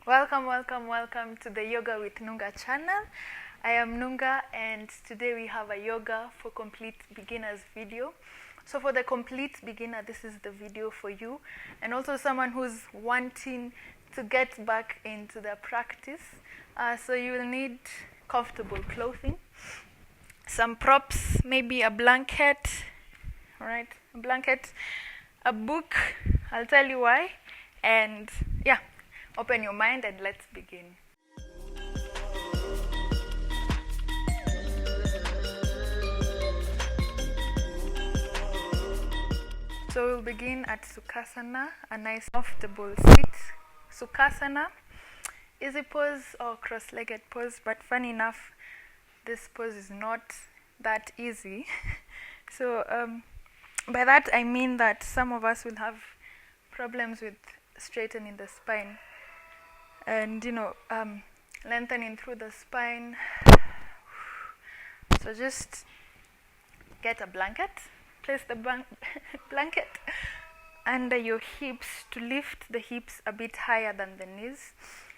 Welcome to the Yoga with Nunga channel. I am Nunga, and today we have a yoga for complete beginners video. So for the complete beginner, this is the video for you, and also someone who's wanting to get back into the practice. So you will need comfortable clothing, some props, maybe a blanket, all right, a blanket, a book, I'll tell you why, and yeah, open your mind and let's begin. So we'll begin at Sukhasana, a nice comfortable seat. Sukhasana, easy pose or cross-legged pose, but funny enough, this pose is not that easy. So by that I mean that some of us will have problems with straightening the spine and lengthening through the spine. So just get a blanket, place the blanket under your hips to lift the hips a bit higher than the knees.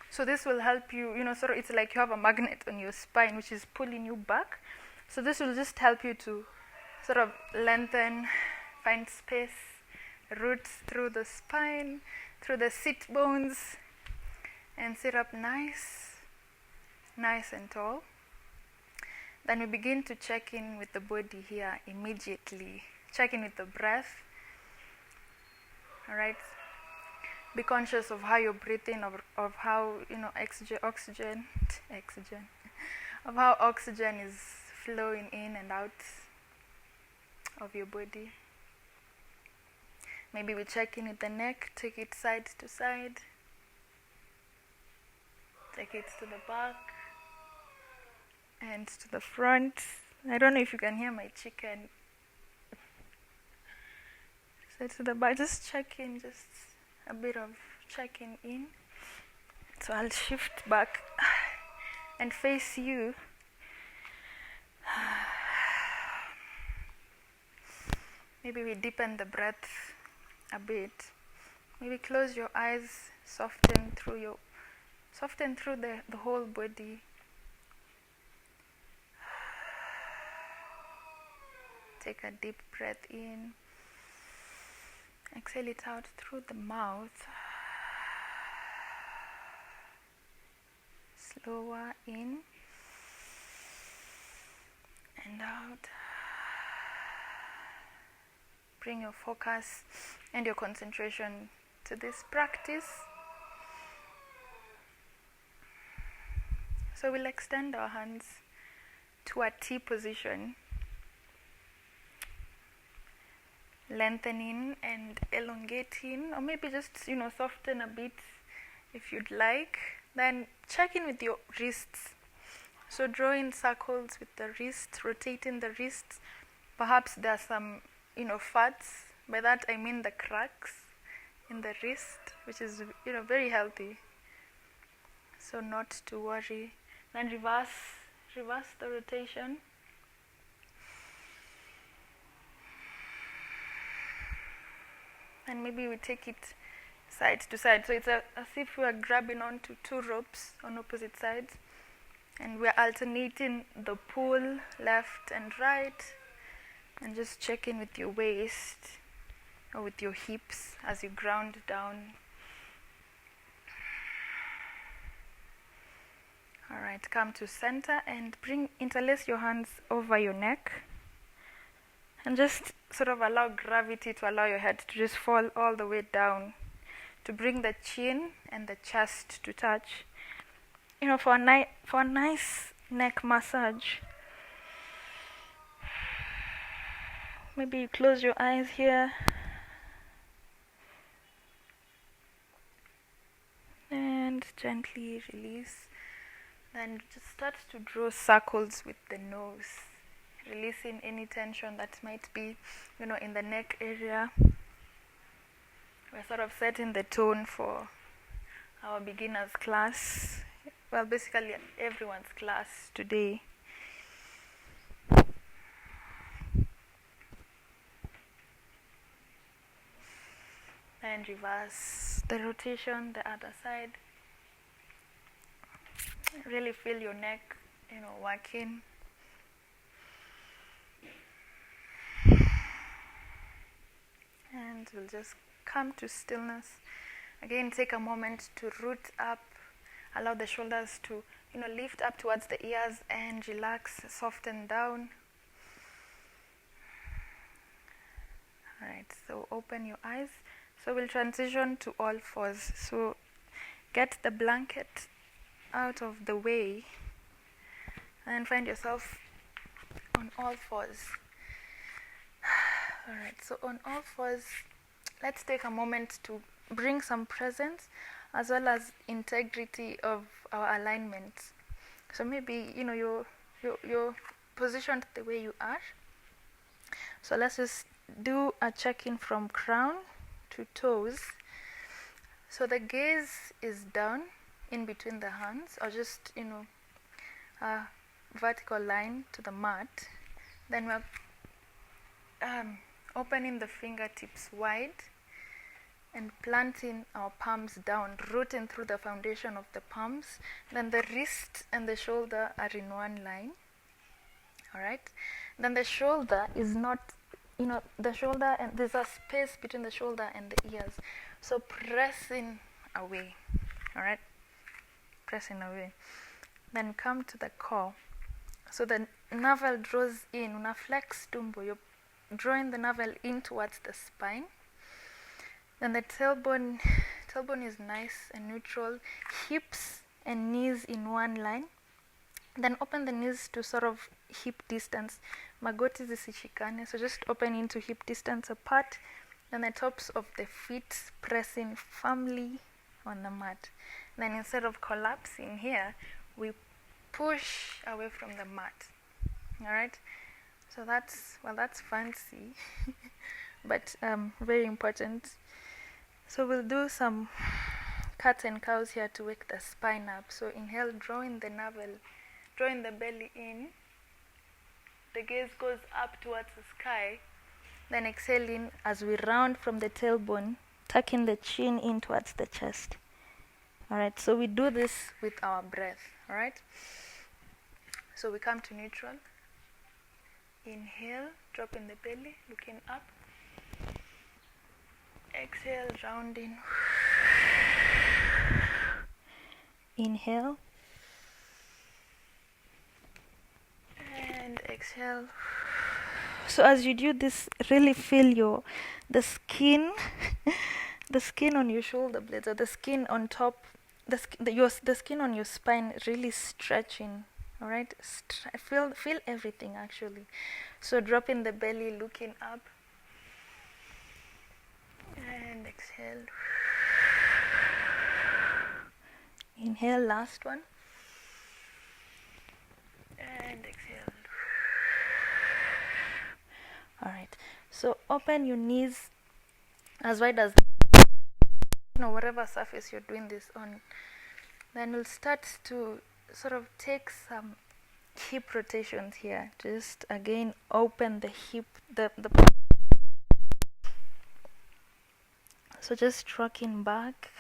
So this will help you, sort of, it's like you have a magnet on your spine which is pulling you back. So this will just help you to sort of lengthen, find space, roots through the spine, through the sit bones, and sit up nice and tall. Then we begin to check in with the body here immediately. Check in with the breath. All right. Be conscious of how you're breathing, of how oxygen, of how oxygen is flowing in and out of your body. Maybe we check in with the neck, take it side to side, take it to the back and to the front. I don't know if you can hear my chicken. So to the back, just check in, just a bit of checking in. So I'll shift back and face you. Maybe we deepen the breath a bit. Maybe close your eyes, soften through the whole body. Take a deep breath in. Exhale it out through the mouth. Slower in and out. Bring your focus and your concentration to this practice. So we'll extend our hands to a T position, lengthening and elongating, or maybe just soften a bit if you'd like. Then check in with your wrists. So drawing circles with the wrists, rotating the wrists. Perhaps there are some fats. By that I mean the cracks in the wrist, which is very healthy. So not to worry. Then reverse the rotation. And maybe we take it side to side. So it's as if we are grabbing onto two ropes on opposite sides, and we're alternating the pull left and right, and just check in with your waist or with your hips as you ground down. All right, come to center and interlace your hands over your neck. And just sort of allow gravity to allow your head to just fall all the way down, to bring the chin and the chest to touch. For a nice neck massage. Maybe you close your eyes here. And gently release. Then just start to draw circles with the nose, releasing any tension that might be, in the neck area. We're sort of setting the tone for our beginners class. Well, basically everyone's class today. And reverse the rotation, the other side. really feel your neck, working. And we'll just come to stillness. Again, take a moment to root up. Allow the shoulders to, lift up towards the ears and relax, soften down. All right, so open your eyes. So we'll transition to all fours. So get the blanket out of the way and find yourself on all fours. All right, so on all fours, let's take a moment to bring some presence as well as integrity of our alignment. So maybe you're positioned the way you are. So let's just do a check-in from crown to toes. So the gaze is down in between the hands, or just a vertical line to the mat. Then we're opening the fingertips wide and planting our palms down, rooting through the foundation of the palms. Then the wrist and the shoulder are in one line. All right. Then the shoulder is not, the shoulder, and there's a space between the shoulder and the ears. So pressing away. All right. Pressing away. Then come to the core. So the navel draws in. Una flex tumbo. You're drawing the navel in towards the spine. Then the tailbone is nice and neutral. Hips and knees in one line. Then open the knees to sort of hip distance. Magoti zisishikane. So just open into hip distance apart. Then the tops of the feet pressing firmly on the mat. Then instead of collapsing here, we push away from the mat. All right. So that's fancy, but very important. So we'll do some cats and cows here to wake the spine up. So inhale, drawing the navel, drawing the belly in. The gaze goes up towards the sky. Then exhaling as we round from the tailbone, tucking the chin in towards the chest. All right, so we do this with our breath. All right. So we come to neutral. Inhale, dropping the belly, looking up. Exhale, rounding. Inhale. And exhale. So as you do this, really feel the skin, the skin on your shoulder blades, or the skin on top, the skin on your spine really stretching. All right, feel everything actually. So dropping the belly, looking up. And exhale. Inhale, last one. And exhale. All right. So open your knees as wide as whatever surface you're doing this on. Then we'll start to sort of take some hip rotations here. Just again open the hip, the so just rocking back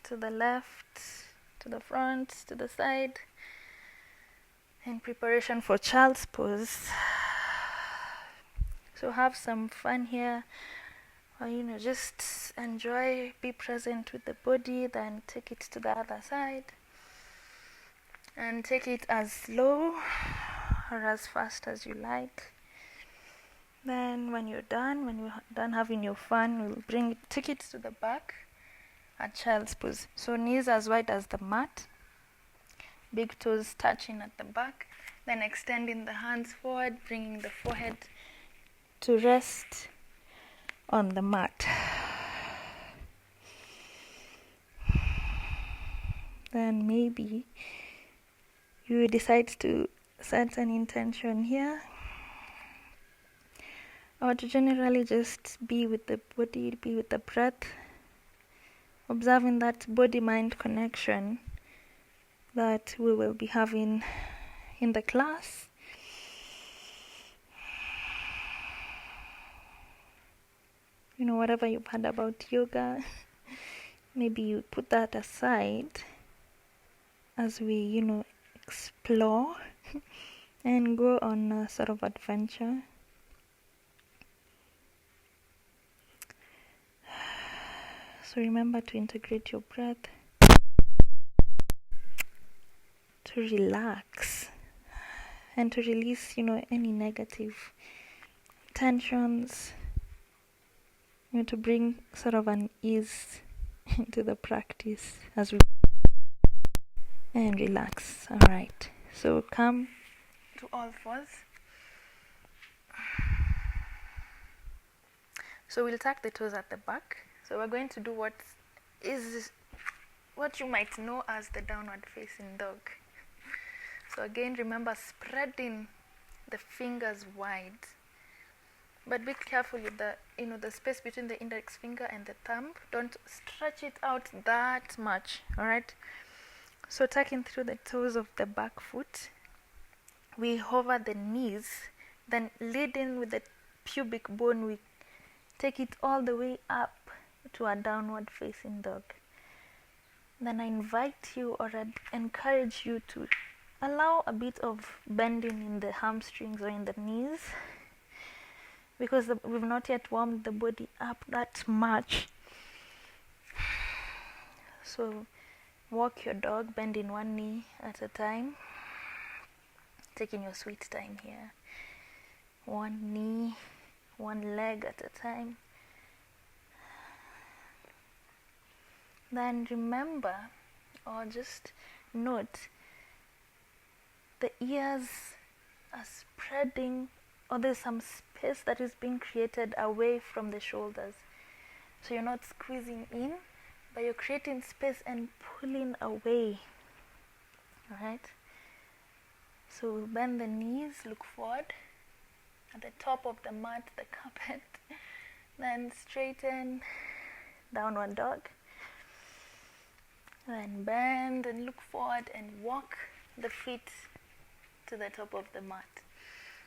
to the left, to the front, to the side, in preparation for child's pose. So have some fun here, or just enjoy, be present with the body, then take it to the other side. And take it as slow or as fast as you like. Then when you're done having your fun, we'll take it to the back at child's pose. So knees as wide as the mat, big toes touching at the back, then extending the hands forward, bringing the forehead to rest on the mat. Then maybe you decide to set an intention here, or to generally just be with the body, be with the breath, observing that body-mind connection that we will be having in the class. Whatever you've heard about yoga, maybe you put that aside as we, explore and go on a sort of adventure. So remember to integrate your breath, to relax, and to release, any negative tensions, to bring sort of an ease into the practice as we and relax. All right. So come to all fours. So we'll tuck the toes at the back. So we're going to do what you might know as the downward facing dog. So again, remember spreading the fingers wide, but be careful with the space between the index finger and the thumb. Don't stretch it out that much. All right. So tucking through the toes of the back foot, we hover the knees, then leading with the pubic bone, we take it all the way up to a downward facing dog. Then I invite you or I encourage you to allow a bit of bending in the hamstrings or in the knees, because we've not yet warmed the body up that much. So walk your dog, bending one knee at a time, taking your sweet time here. One knee, one leg at a time. Then remember, or just note, the ears are spreading, or there's some space that is being created away from the shoulders. So you're not squeezing in, but you're creating space and pulling away. Alright? So bend the knees, look forward at the top of the mat, the carpet. Then straighten, downward dog. Then bend and look forward and walk the feet to the top of the mat.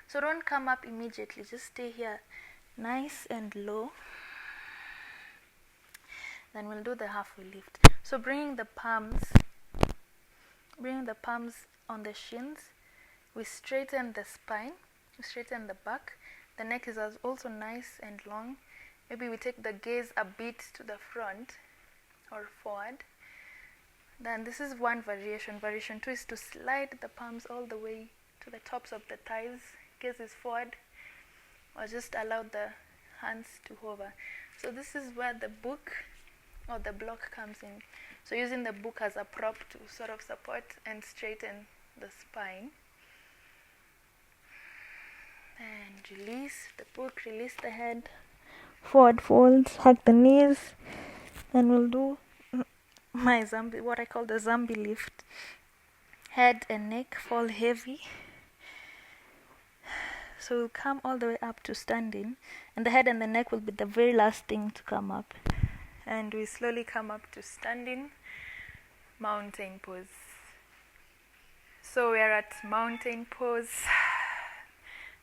So don't come up immediately, just stay here nice and low. Then we'll do the halfway lift. So bringing the palms on the shins, we straighten the spine, we straighten the back. The neck is also nice and long. Maybe we take the gaze a bit to the front or forward. Then this is one variation. Variation 2 is to slide the palms all the way to the tops of the thighs. Gaze is forward, or just allow the hands to hover. So this is where the book or the block comes in. So using the book as a prop to sort of support and straighten the spine. And release the book, release the head. Forward folds, hug the knees. Then we'll do my zombie, what I call the zombie lift. Head and neck fall heavy. So we'll come all the way up to standing, and the head and the neck will be the very last thing to come up. And we slowly come up to standing mountain pose. So we're at mountain pose.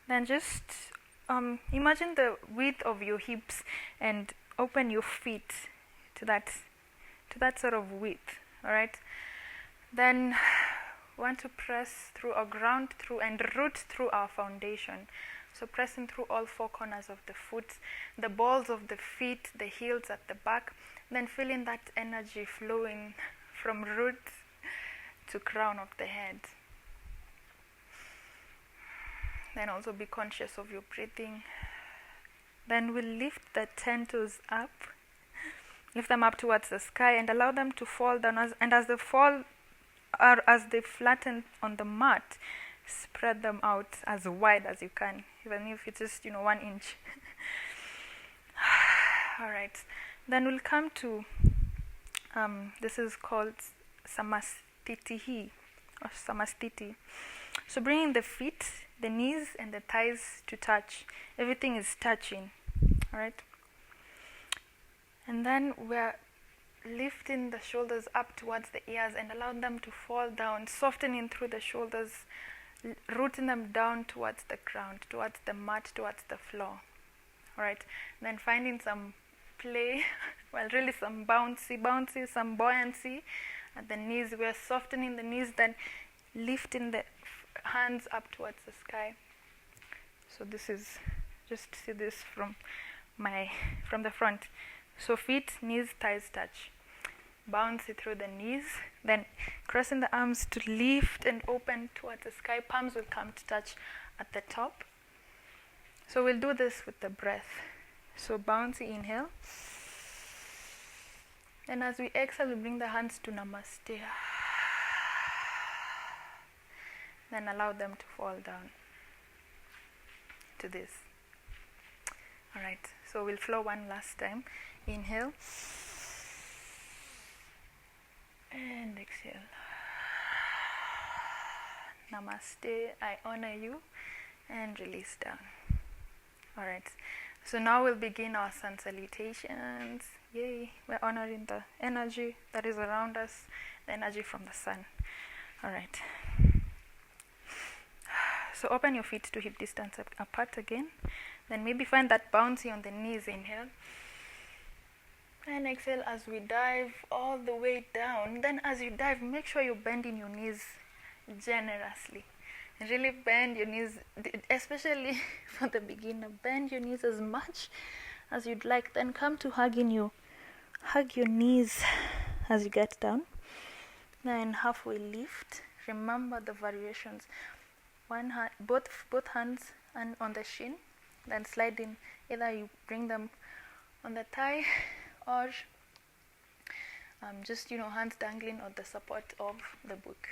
Then just imagine the width of your hips and open your feet to that sort of width. All right. Then want to press through or ground through and root through our foundation. So pressing through all four corners of the foot, the balls of the feet, the heels at the back, then feeling that energy flowing from root to crown of the head. Then also be conscious of your breathing. Then we'll lift the 10 toes up, lift them up towards the sky and allow them to fall down. As they fall, or as they flatten on the mat, spread them out as wide as you can, even if it's just 1 inch. All right. Then we'll come to this is called Samastitihi or Samastitihi. So bringing the feet, the knees and the thighs to touch. Everything is touching. All right. And then we're lifting the shoulders up towards the ears and allow them to fall down, softening through the shoulders, rooting them down towards the ground, towards the mat, towards the floor. All right. Then finding some play, well, really some bouncy, some buoyancy at the knees. We're softening the knees, then lifting the hands up towards the sky. So this is, just see this from the front. So feet, knees, thighs touch. Bounce it through the knees, then crossing the arms to lift and open towards the sky. Palms will come to touch at the top. So we'll do this with the breath. So bouncy inhale. And as we exhale, we bring the hands to Namaste. Then allow them to fall down to this. Alright, so we'll flow one last time. Inhale. And exhale. Namaste, I honor you. And release down. Alright, so now we'll begin our sun salutations. Yay, we're honoring the energy that is around us, the energy from the sun. Alright. So open your feet to hip distance apart again. Then maybe find that bouncy on the knees. Inhale. And exhale as we dive all the way down. Then as you dive, make sure you're bending your knees generously. Really bend your knees, especially for the beginner. Bend your knees as much as you'd like. Then come to hugging you. Hug your knees as you get down. Then halfway lift. Remember the variations. One hand, both hands and on the shin. Then slide in. Either you bring them on the thigh or just hands dangling on the support of the book.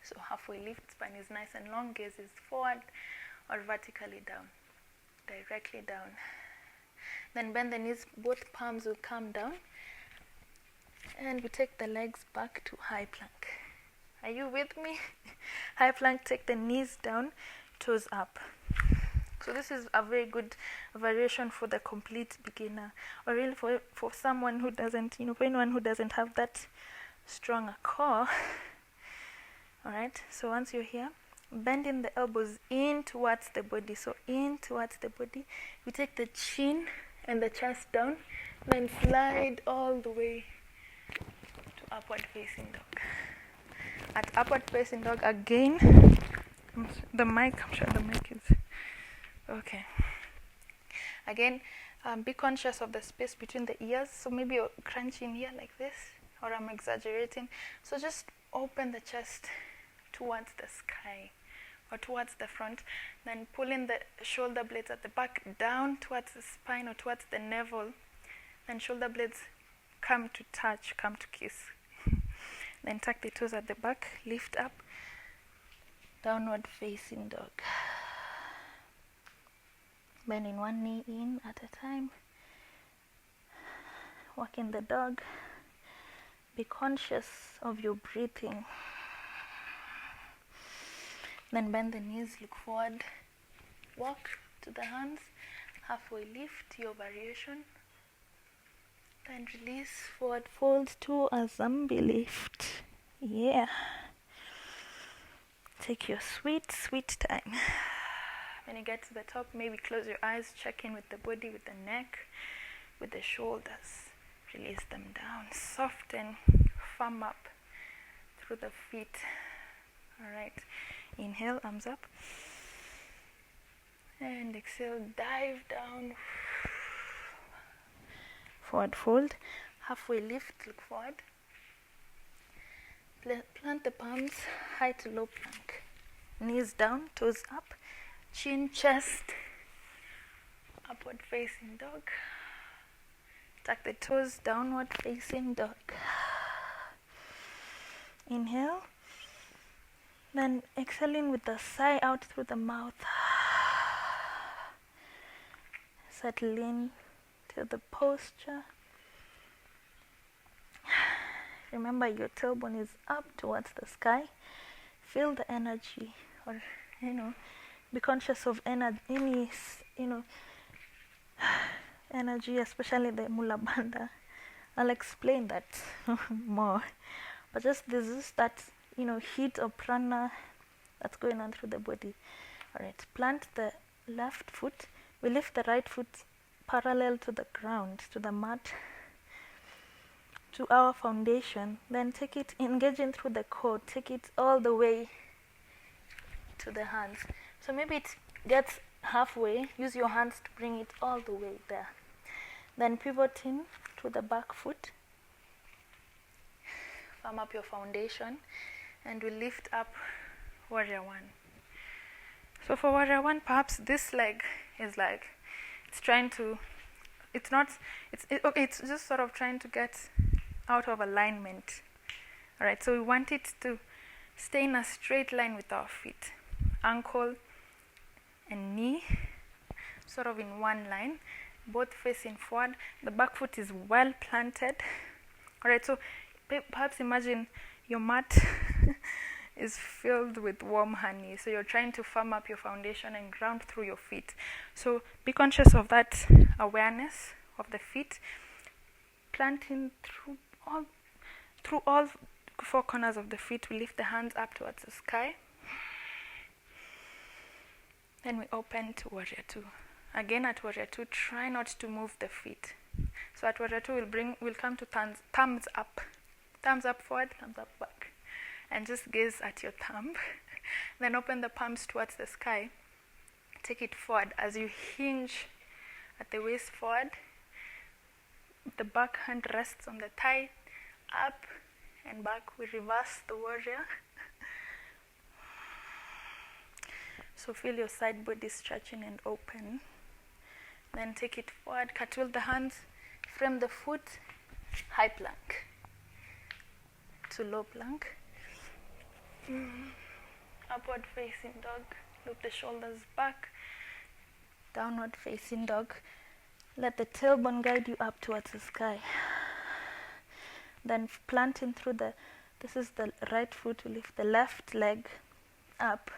So halfway lift, spine is nice and long, gaze is forward or vertically down, directly down. Then bend the knees, both palms will come down. And we take the legs back to high plank. Are you with me? High plank, take the knees down, toes up. So this is a very good variation for the complete beginner, or really for someone who doesn't, for anyone who doesn't have that strong a core. Alright, so once you're here, bending the elbows in towards the body. So in towards the body, we take the chin and the chest down, then slide all the way to upward facing dog. At upward facing dog again, I'm sure the mic is okay. Again, be conscious of the space between the ears. So maybe you're crunching here like this, or I'm exaggerating. So just open the chest towards the sky or towards the front. Then pulling the shoulder blades at the back down towards the spine or towards the navel. Then shoulder blades come to touch, come to kiss. Then tuck the toes at the back, lift up, downward facing dog. Bending one knee in at a time. Walking the dog. Be conscious of your breathing. Then bend the knees, look forward. Walk to the hands. Halfway lift, your variation. Then release, forward fold to a zombie lift. Yeah. Take your sweet, sweet time. When you get to the top, maybe close your eyes, check in with the body, with the neck, with the shoulders. Release them down. Soften, firm up through the feet. Alright. Inhale, arms up. And exhale, dive down. Forward fold. Halfway lift, look forward. Plant the palms, high to low plank. Knees down, toes up. Chin, chest, upward facing dog. Tuck the toes, downward facing dog. Inhale. Then exhaling with the sigh out through the mouth. Settle in to the posture. Remember your tailbone is up towards the sky. Feel the energy, or be conscious of any energy, especially the Mula Bandha. I'll explain that more. But just this is that heat or prana that's going on through the body. Alright, plant the left foot. We lift the right foot parallel to the ground, to the mat, to our foundation. Then take it, engaging through the core. Take it all the way to the hands. So maybe it gets halfway, use your hands to bring it all the way there. Then pivot in to the back foot. Firm up your foundation, and we lift up warrior one. So for warrior one, perhaps this leg is like, it's just sort of trying to get out of alignment. Alright, so we want it to stay in a straight line with our feet. Ankle and knee sort of in one line, both facing forward. The back foot is well planted. Alright, so perhaps imagine your mat is filled with warm honey. So you're trying to firm up your foundation and ground through your feet. So be conscious of that awareness of the feet, planting through all four corners of the feet. We lift the hands up towards the sky. Then we open to warrior two. Again at warrior two, try not to move the feet. So at warrior two, we'll come to thumbs up. Thumbs up forward, thumbs up back. And just gaze at your thumb. Then open the palms towards the sky. Take it forward as you hinge at the waist forward. The back hand rests on the thigh. Up and back. We reverse the warrior. So feel your side body stretching and open. Then take it forward. Cartwheel the hands. Frame the foot. High plank to low plank. Upward facing dog. Loop the shoulders back. Downward facing dog. Let the tailbone guide you up towards the sky. Then planting through this is the right foot. We lift the left leg up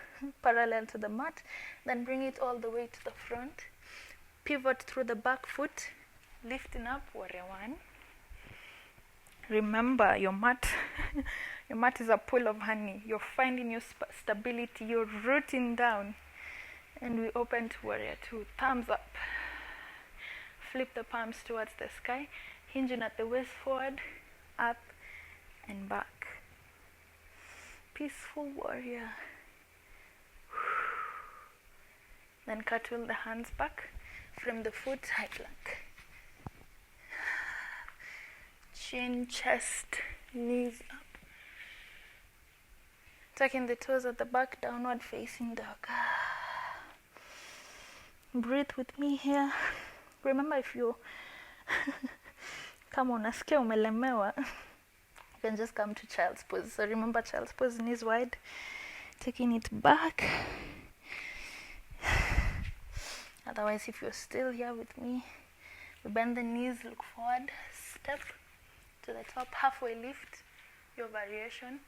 parallel to the mat. Then bring it all the way to the front. Pivot through the back foot. Lifting up, warrior one. Remember, your mat is a pool of honey. You're finding your stability. You're rooting down. And we open to warrior two. Thumbs up. Flip the palms towards the sky. Hinging at the waist forward. Up and back. Peaceful warrior. Then cartwheel the hands back. Frame the foot, high plank. Chin, chest, knees up. Tucking the toes at the back, downward facing dog. Breathe with me here. Remember, if you come on, unasikia umelemewa, you can just come to child's pose. So remember, child's pose, knees wide, taking it back. Otherwise, if you're still here with me, we bend the knees, look forward, step to the top, halfway lift your variation,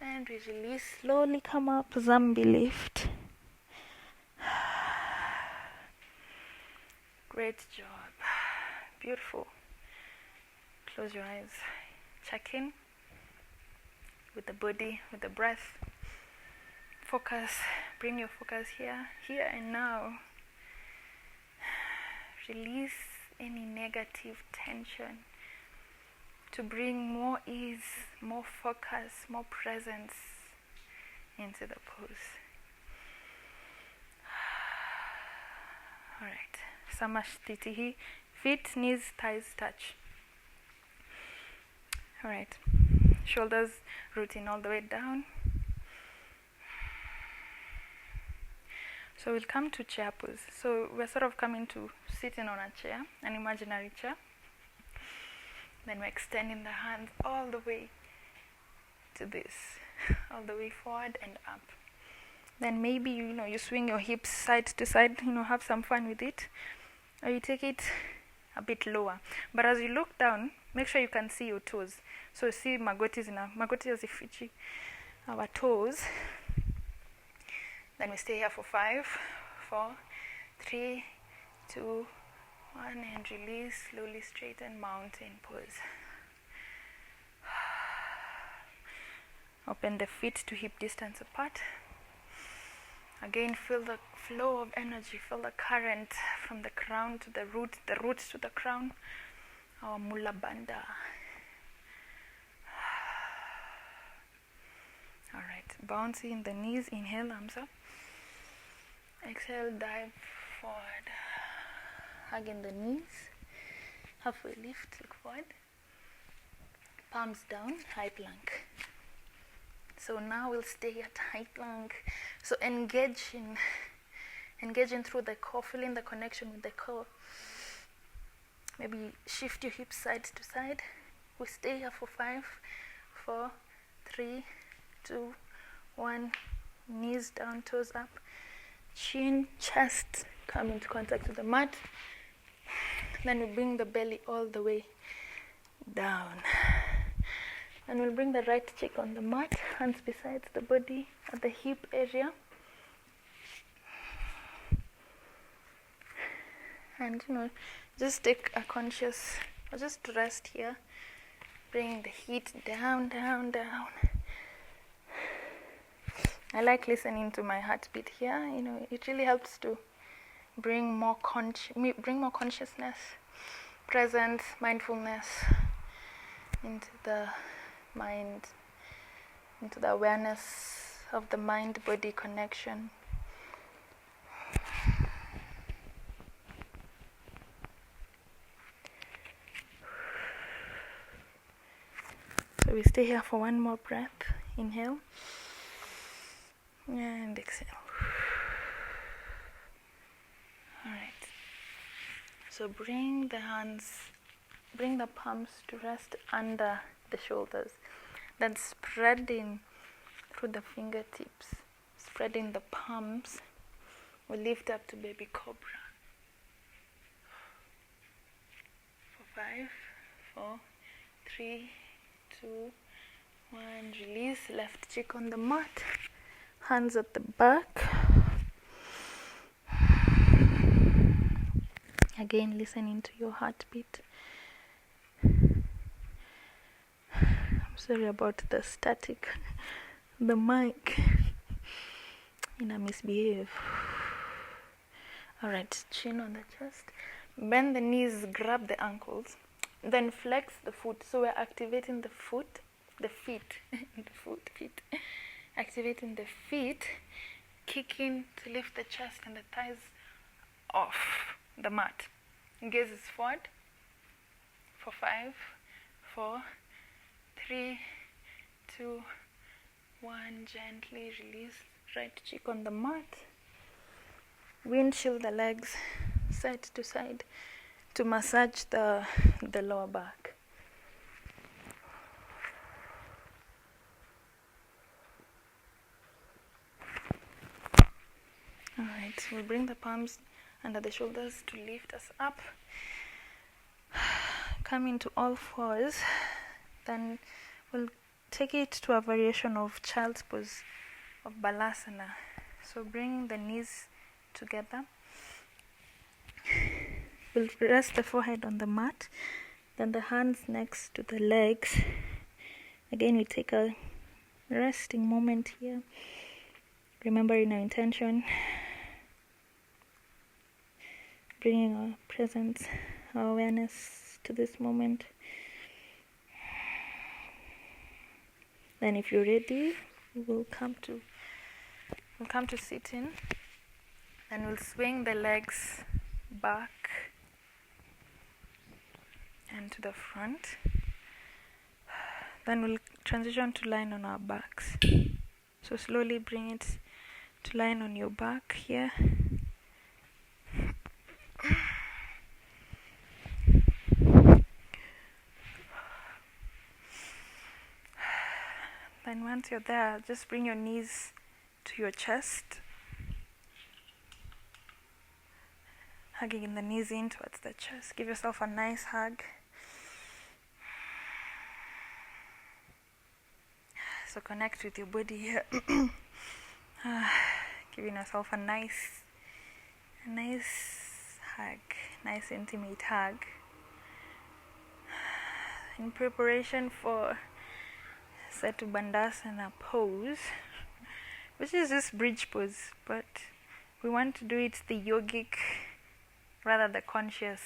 and we release, slowly come up, zombie lift. Great job. Beautiful. Close your eyes. Check in with the body, with the breath. Focus. Bring your focus here and now. Release any negative tension to bring more ease, more focus, more presence into the pose. Alright. Samastitihi. Feet, knees, thighs touch. Alright. Shoulders rooting all the way down. So we'll come to chair pose. So we're sort of coming to sitting on a chair, an imaginary chair. Then we're extending the hands all the way to this, all the way forward and up. Then maybe, you swing your hips side to side, have some fun with it. Or you take it a bit lower. But as you look down, make sure you can see your toes. So see magoti yazifichi, our toes. Then we stay here for 5, 4, 3, 2, 1, and release. Slowly straighten mountain pose. Open the feet to hip distance apart. Again, feel the flow of energy, feel the current from the crown to the root to the crown. Our Mula Bandha. Alright, bouncing the knees, inhale, arms up. Exhale, dive forward. Hugging the knees. Halfway lift, look forward. Palms down, high plank. So now we'll stay at high plank. So engaging through the core, feeling the connection with the core. Maybe shift your hips side to side. We stay here for 5, 4, 3, 2, 1. Knees down, toes up. Chin, chest come into contact with the mat. Then we bring the belly all the way down. And we'll bring the right cheek on the mat, hands beside the body at the hip area. And just take a conscious, or just rest here. Bring the heat down, down, down. I like listening to my heartbeat here. It really helps to bring more consciousness, presence, mindfulness into the mind, into the awareness of the mind-body connection. So we stay here for one more breath. Inhale and exhale. Alright. So bring the palms to rest under the shoulders. Then spreading through the fingertips, spreading the palms, we lift up to baby cobra. For 5, 4, 3, 2, 1. Release. Left cheek on the mat. Hands at the back. Again, listening to your heartbeat. I'm sorry about the static. The mic. Misbehave. Alright, chin on the chest. Bend the knees, grab the ankles. Then flex the foot. So we're activating the feet. Activating the feet. Kicking to lift the chest and the thighs off the mat. Gaze is forward. For 5, 4, 3, 2, 1. Gently release. Right cheek on the mat. Windshield the legs side to side to massage the lower back. Alright, we'll bring the palms under the shoulders to lift us up. Come into all fours. Then we'll take it to a variation of child's pose of balasana. So bring the knees together. We'll rest the forehead on the mat. Then the hands next to the legs. Again, we take a resting moment here. Remembering our intention. Bringing our presence, our awareness to this moment. Then if you're ready, we'll come to sitting. And we'll swing the legs back and to the front. Then we'll transition to lying on our backs. So slowly bring it to lying on your back here. Then once you're there, just bring your knees to your chest. Hugging the knees in towards the chest. Give yourself a nice hug. So connect with your body here. Giving yourself a nice hug. Nice intimate hug. In preparation for Setu Bandhasana pose, which is just bridge pose, but we want to do it the yogic, rather the conscious,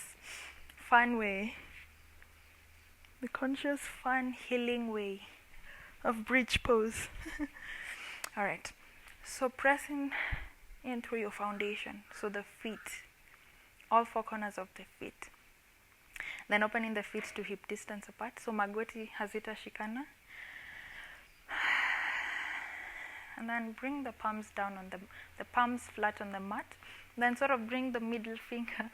fun way, the conscious, fun, healing way of bridge pose. Alright, so pressing in through your foundation, so the feet, all four corners of the feet. Then opening the feet to hip distance apart, so magoti hazita shikana. And then bring the palms down on the palms flat on the mat. Then sort of bring the middle finger,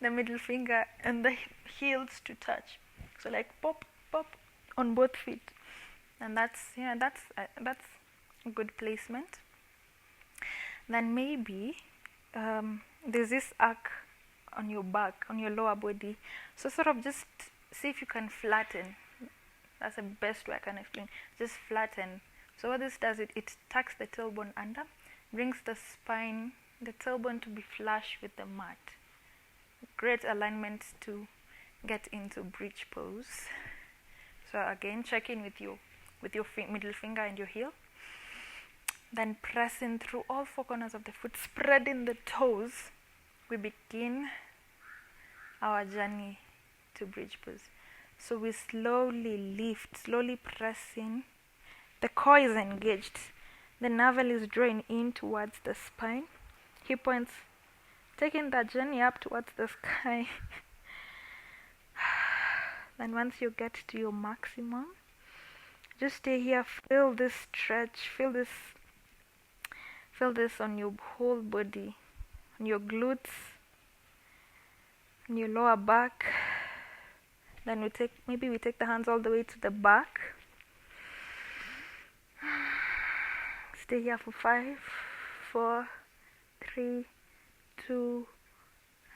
the middle finger and the heels to touch. So like pop, pop on both feet. And that's a good placement. Then maybe there's this arc on your back, on your lower body. So sort of just see if you can flatten. That's the best way I can explain. Just flatten. So what this does, it tucks the tailbone under, brings the spine, the tailbone to be flush with the mat. Great alignment to get into bridge pose. So again, check in with your middle finger and your heel. Then press in through all four corners of the foot, spreading the toes. We begin our journey to bridge pose. So we slowly lift, slowly press in. The core is engaged. The navel is drawing in towards the spine. Hip points taking that journey up towards the sky. Then once you get to your maximum, just stay here, feel this stretch, feel this on your whole body, on your glutes, on your lower back. Then we take the hands all the way to the back. Stay here for 5, 4, 3, 2,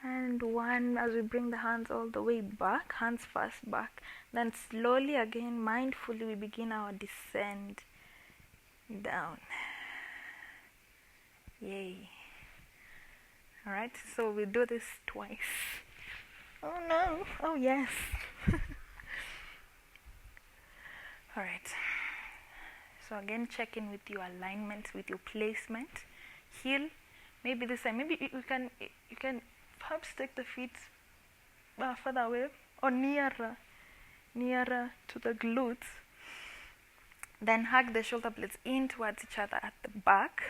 and 1. As we bring the hands all the way back, hands first back. Then slowly again, mindfully, we begin our descent down. Yay. Alright, so we do this twice. Oh no, oh yes. Alright. So again, check in with your alignment, with your placement. Heel, maybe this time, maybe you can perhaps take the feet further away or nearer to the glutes. Then hug the shoulder blades in towards each other at the back.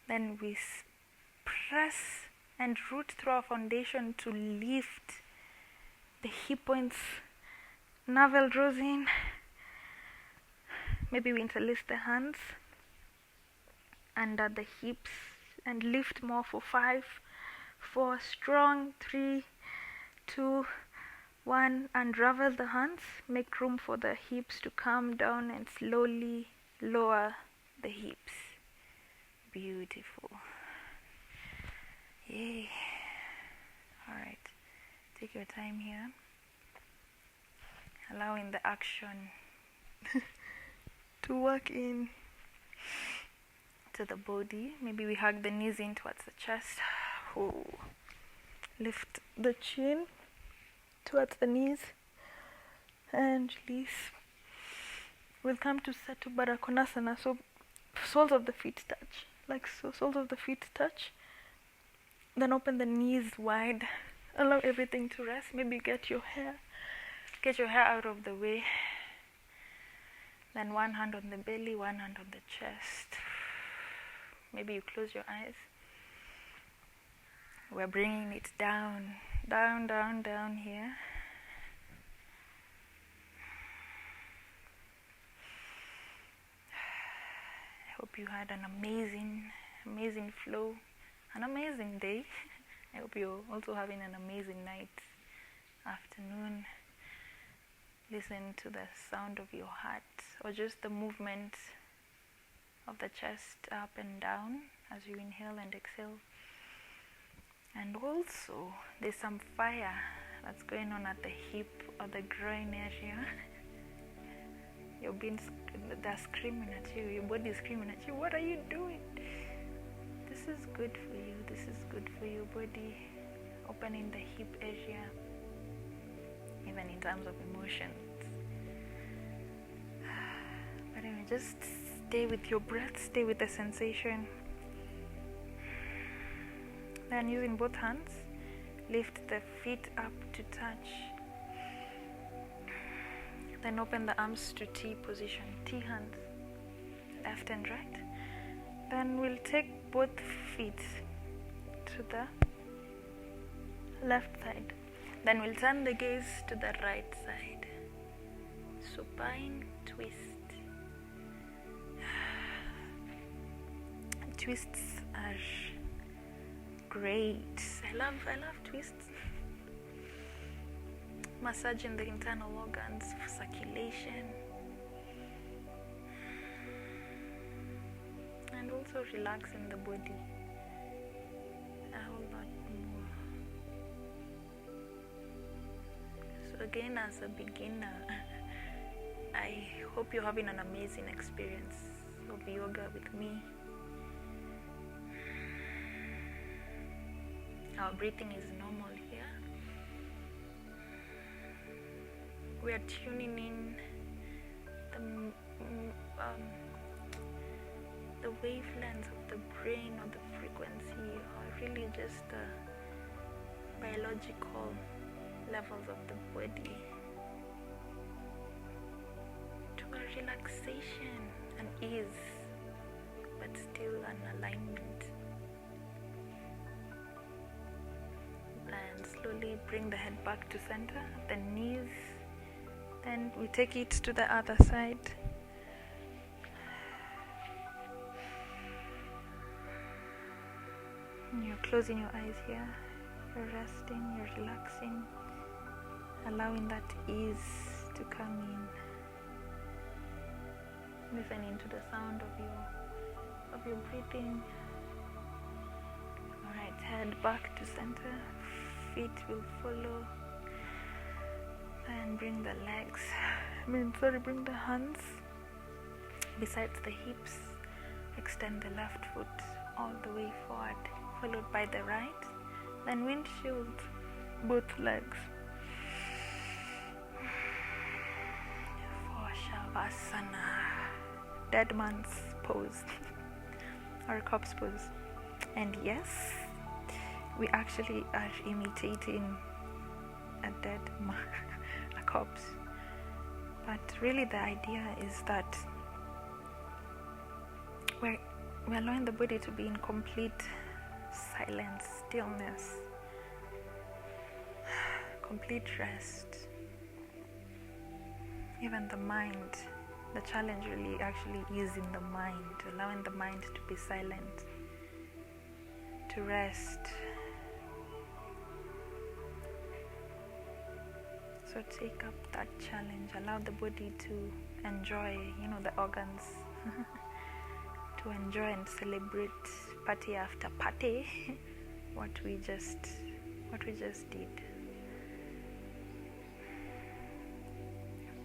Then we press and root through our foundation to lift the hip points. Navel draws in. Maybe we interlace the hands under the hips and lift more for 5, 4, strong, 3, 2, 1. Unravel the hands. Make room for the hips to come down and slowly lower the hips. Beautiful. Yay. Alright. Take your time here. Allowing the action to work in to the body. Maybe we hug the knees in towards the chest. Ooh. Lift the chin towards the knees and release. We'll come to Setu Baddha Konasana. So soles of the feet touch, like so. Soles of the feet touch. Then open the knees wide. Allow everything to rest. Maybe get your hair out of the way. Then one hand on the belly, one hand on the chest. Maybe you close your eyes. We're bringing it down, down, down, down here. I hope you had an amazing flow, an amazing day. I hope you're also having an amazing night, afternoon. Listen to the sound of your heart, or just the movement of the chest up and down as you inhale and exhale. And also, there's some fire that's going on at the hip or the groin area. They're screaming at you, your body is screaming at you, what are you doing? This is good for you, this is good for your body. Opening the hip area, even in terms of emotions. But anyway, just stay with your breath, stay with the sensation. Then using both hands, lift the feet up to touch. Then open the arms to T position, T hands, left and right. Then we'll take both feet to the left side. Then we'll turn the gaze to the right side. Supine twist. Twists are great. I love twists. Massaging the internal organs for circulation. And also relaxing the body a whole lot more. So again, as a beginner, I hope you're having an amazing experience of yoga with me. Our breathing is normal here. We are tuning in the wavelengths of the brain or the frequency, or really just the biological levels of the body, to a relaxation and ease, but still an alignment. And slowly bring the head back to center, the knees. Then we take it to the other side. You're closing your eyes here. You're resting, you're relaxing, allowing that ease to come in. Listening to the sound of your breathing. Alright, head back to center. Feet will follow. And bring the legs, bring the hands besides the hips. Extend the left foot all the way forward, followed by the right. Then windshield both legs. For Shavasana, dead man's pose or corpse pose. And yes, we actually are imitating a dead man, a corpse. But really the idea is that we're allowing the body to be in complete silence, stillness, complete rest. Even the mind, the challenge really actually is in the mind, allowing the mind to be silent, to rest. So take up that challenge, allow the body to enjoy, the organs, to enjoy and celebrate party after party, what we just did.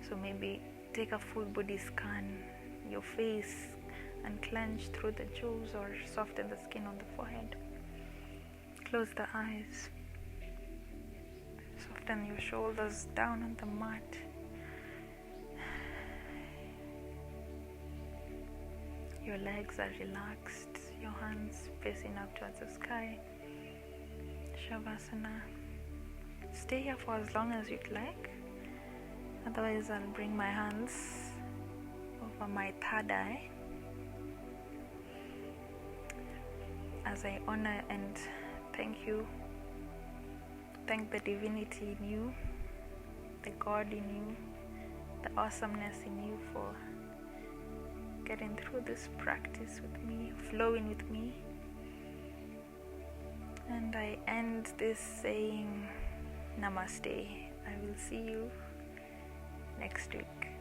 So maybe take a full body scan, your face, and clench through the jaws or soften the skin on the forehead. Close the eyes. Soften your shoulders down on the mat. Your legs are relaxed, your hands facing up towards the sky. Shavasana. Stay here for as long as you'd like. Otherwise, I'll bring my hands over my third eye as I honor and thank the divinity in you, the God in you, the awesomeness in you for getting through this practice with me, flowing with me. And I end this saying Namaste. I will see you next week.